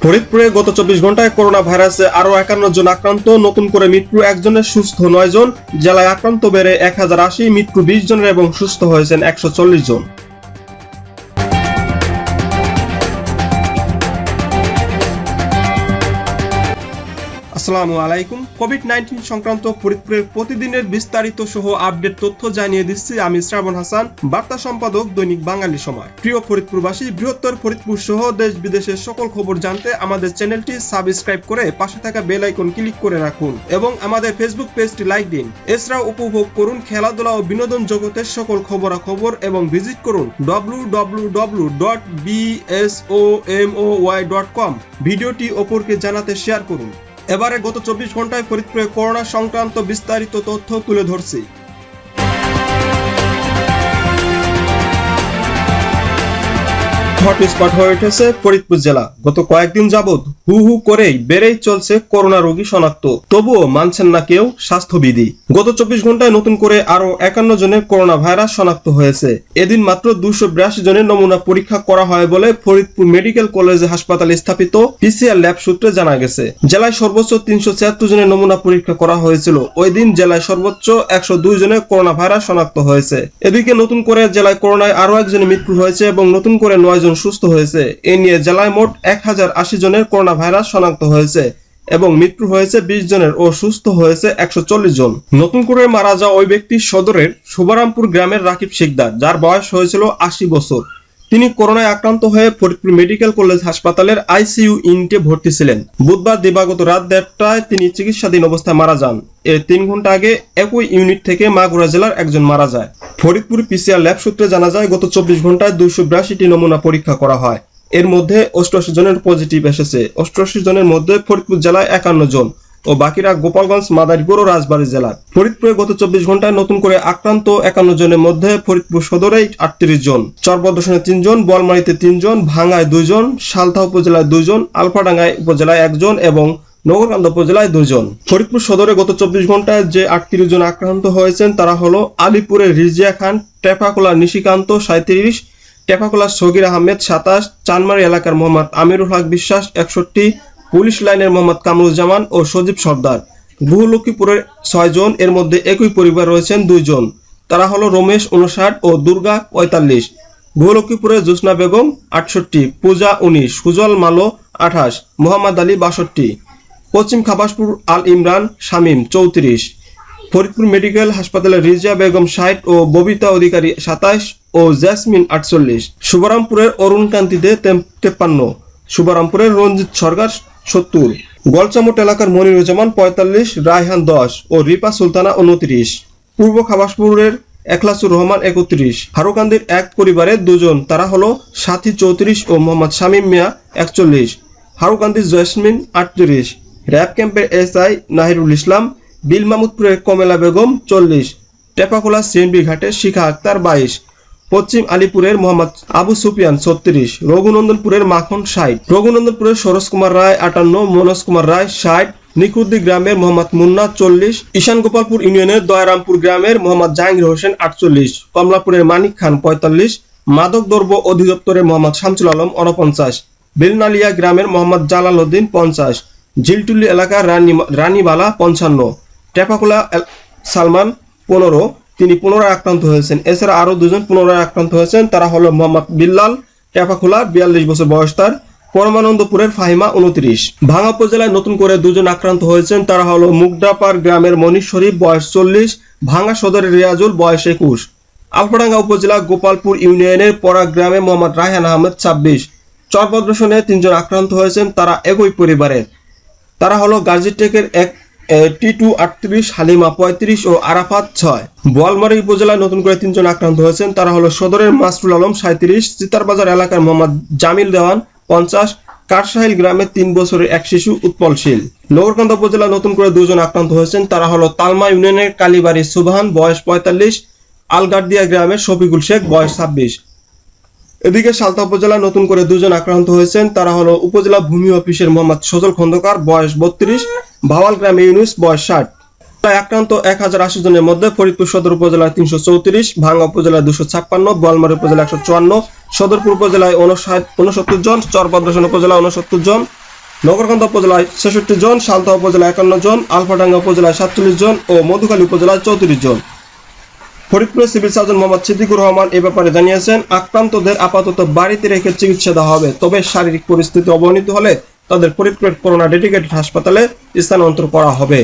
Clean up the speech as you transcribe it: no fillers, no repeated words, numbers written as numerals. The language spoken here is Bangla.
ফরিদপুরে গত 24 ঘন্টায় করোনা ভাইরাসে আরো 51 জন আক্রান্ত, নতুন করে মৃত্যু 1 জনের, সুস্থ 9 জন। জেলায় আক্রান্ত বেড়ে 1080, মৃত্যু 20 জনের এবং সুস্থ হয়েছেন 140 জন। আসসালামু আলাইকুম। কোভিড-19 সংক্রান্ত ফরিদপুরের প্রতিদিনের বিস্তারিত সহ আপডেট তথ্য জানিয়ে দিচ্ছি আমি শ্রাবণ হাসান, বার্তা সম্পাদক, দৈনিক বাঙালি সময়। প্রিয় ফরিদপুরবাসী, বৃহত্তর ফরিদপুর সহ দেশ বিদেশের সকল খবর জানতে আমাদের চ্যানেলটি সাবস্ক্রাইব করে পাশে থাকা বেল আইকন ক্লিক করে রাখুন এবং আমাদের ফেসবুক পেজটি লাইক দিন। এছাড়াও উপভোগ করুন খেলাধুলা ও বিনোদন জগতের সকল খবরাখবর এবং ভিজিট করুন www.bsomoy.com। ভিডিওটি অপরকে জানাতে শেয়ার করুন। এবারে গত 24 ঘন্টায় ফরিদপুরে করোনা সংক্রান্ত বিস্তারিত তথ্য তুলে ধরছি। হটস্পট হয়ে উঠেছে ফরিদপুর জেলা। গত কয়েকদিন যাবৎ হু হু করেই বেড়েই চলছে করোনা রোগী শনাক্ত, তবুও মানছেন না কেউ স্বাস্থ্যবিধি। গত 24 ঘন্টায় নতুন করে আরো 51 জনের করোনা ভাইরাস শনাক্ত হয়েছে। এদিন মাত্র 282 জনের নমুনা পরীক্ষা করা হয় বলে ফরিদপুর মেডিকেল কলেজ হাসপাতালে স্থাপিত পিসিআর ল্যাব সূত্রে জানা গেছে। জেলায় সর্বোচ্চ 376 জনের নমুনা পরীক্ষা করা হয়েছিল। ওই দিন জেলায় সর্বোচ্চ 102 জনের করোনা ভাইরাস শনাক্ত হয়েছে। এদিকে নতুন করে জেলায় করোনায় আরো একজনের মৃত্যু হয়েছে এবং নতুন করে 9 জন সুস্থ হয়েছে। এ নিয়ে জেলায় মোট 1080 জনের করোনা ভাইরাস শনাক্ত হয়েছে এবং মৃত্যু হয়েছে 20 জনের ও সুস্থ হয়েছে 140 জন। নতুন করে মারা যাওয়া ওই ব্যক্তি সদরের শুভারামপুর গ্রামের রাকিব শিকদার, যার বয়স হয়েছিল 80 বছর। তিনি করোনায় আক্রান্ত হয়ে ফরিদপুর মেডিকেল কলেজ হাসপাতালের আইসিইউ ইউনিটে ভর্তি ছিলেন। বুধবার দিবাগত রাত 1:30টায় তিনি চিকিৎসাধীন অবস্থায় মারা যান। এর 3 ঘন্টা আগে একই ইউনিট থেকে মাগুরা জেলার একজন মারা যায়। ফরিদপুর পিসিআর ল্যাব সূত্রে জানা যায়, গত 24 ঘন্টায় 282টি নমুনা পরীক্ষা করা হয়। এর মধ্যে 88 জনের পজিটিভ এসেছে। 88 জনের মধ্যে ফরিদপুর জেলায় 51 জন ও বাকিরা গোপালগঞ্জ, মাদারীপুর ও রাজবাড়ী জেলার। ফরিদপুরে গত 24 ঘন্টায় নতুন করে আক্রান্ত 51 জনের মধ্যে ফরিদপুর সদরে 38 জন, চরবদ্রশনে 3 জন, বোয়ালমারীতে 3 জন, ভাঙ্গায় 2 জন, সালথা উপজেলায় 2 জন, আলফাডাঙ্গায় উপজেলায় 1 জন এবং নগরকান্দা উপজেলায় 2 জন। ফরিদপুর সদরে গত 24 ঘন্টায় যে 38 জন আক্রান্ত হয়েছেন তারা হলো আলিপুরের রিজিয়া খান, টেপাখোলার নিশিকান্ত 37, টেপাখোলার সগির আহমেদ 27, চানমারি এলাকার মোহাম্মদ আমিরুল হক বিশ্বাস 61, পুলিশ লাইনের মোহাম্মদ কামরুজ্জামান ও সজীব সর্দার। গুহলক্ষ্মীপুরের 6 জন, এর মধ্যে একই পরিবার রয়েছেন 2 জন। তারা হলো রমেশ 59 ও দুর্গা 45। গুহলক্ষ্মীপুরের জোসনা বেগম 68, পূজা 19, সুজল মালো 28, মোহাম্মদ আলী 62। পশ্চিম খাবাসপুর আল ইমরান শামীম 34। ফরিদপুর মেডিকেল হাসপাতালের রিজিয়া বেগম 60 ও ববিতা অধিকারী 27 ও জেসমিন 48। শুভরামপুরের অরুণকান্তিতে 53, শুভরামপুরের রঞ্জিত সরকার 70, গলচামট এলাকার মনিরুজ্জামান 45, রায়হান 10 ও রিপা সুলতানা 29। পূর্ব খাবাসপুরের এখলাসুর রহমান 31। হারুকান্দির এক পরিবারের 2 জন, তারা হলো সাথী 34 ও মোহাম্মদ শামীম মিয়া 41। হারুকান্দির জেসমিন 38। র্যাব ক্যাম্পের এসআই নাহিরুল ইসলাম। বিল মাহমুদপুরের কমলা বেগম 40। টেপাখোলা সিএনবি ঘাটের শিখা আক্তার 22। পশ্চিম আলিপুরের মোহাম্মদ আবু সুফিয়ান 36। রঘুনন্দনপুরের মাখন 60। রঘুনন্দনপুরের সরোজ কুমার রায় 58, মনোজ কুমার রায় 60। নিখুদ্দি গ্রামের মোহাম্মদ মুন্না 40। ঈশান গোপালপুর ইউনিয়নের দয়ারামপুর গ্রামের মোহাম্মদ জাহাঙ্গীর হোসেন 48। কমলাপুরের মানিক খান 45। মাদক দ্রব্য অধিদপ্তরের মোহাম্মদ শামসুল আলম 49। বেলনালিয়া গ্রামের মোহাম্মদ জালাল উদ্দিন 50। ঝিলটুলি এলাকার রানীবালা 55। টেপাখোলা সালমান 15, তিনি পুনরায় আক্রান্ত হয়েছেন। এছাড়া আরো 2 জন পুনরায় আক্রান্ত হয়েছেন, তারা হলো মোহাম্মদ বিল্লাল, টেপাখোলা 42 বছর বয়স তার। পরমানন্দপুরের ফাহিমা 29। ভাঙ্গা উপজেলায় নতুন করে 2 জন আক্রান্ত হয়েছেন, তারা হলো মুগডাপাড় গ্রামের মনির শরীফ বয়স 40, ভাঙ্গা সদরের রিয়াজুল বয়স 21। আলফাডাঙ্গা উপজেলা গোপালপুর ইউনিয়নের পরাগ গ্রামে মোহাম্মদ রায়হান আহমেদ 26। চরবদ্রশনে 3 জন আক্রান্ত হয়েছেন, তারা একই পরিবারের। তারা হলো গাজীটেকের এক টিটু 38, হালিমা 35 ও আরাফাত 6। বোয়ালমারী উপজেলায় নতুন করে 3 জন আক্রান্ত হয়েছেন, তারা হলো সদরের মাসরুল আলম 37, চিতারবাজার এলাকার মোহাম্মদ জামিল দেওয়ান 50, কারসাহিল গ্রামের 3 বছরের এক শিশু উৎপলশীল। নগরকান্দা উপজেলায় নতুন করে 2 জন আক্রান্ত হয়েছেন, তারা হলো তালমা ইউনিয়নের কালীবাড়ি সুবহান বয়স 45, আলগারদিয়া গ্রামের শফিকুল শেখ বয়স 26। এদিকে সালথা উপজেলায় নতুন করে 2 জন আক্রান্ত হয়েছেন, তারা হলো উপজেলা ভূমি অফিসের মোহাম্মদ সজল খন্দকার বয়স 32, ভাওয়াল গ্রামে ইউনুস বয়স 60। আক্রান্ত 1080 জনের মধ্যে ফরিদপুর সদর উপজেলায় 334, ভাঙ্গা উপজেলায় 256, বোয়ালমারী উপজেলায় 154, সদরপুর উপজেলায় 59 জন, চরবদ্রশন উপজেলায় 69 জন, নগরকান্দা উপজেলায় 66 জন, সালতা উপজেলায় 51 জন, আলফাডাঙ্গা উপজেলায় 47 জন ও মধুখালী উপজেলায় 34 জন। ফরিদপুরের সিভিল সার্জন মোহাম্মদ সিদ্দিকুর রহমান এ ব্যাপারে জানিয়েছেন, আক্রান্তদের আপাতত বাড়িতে রেখে চিকিৎসা দেওয়া হবে, তবে শারীরিক পরিস্থিতি অবনতি হলে তাদের ফরিদপুরের করোনা ডেডিকেটেড হাসপাতালে স্থানান্তর করা হবে।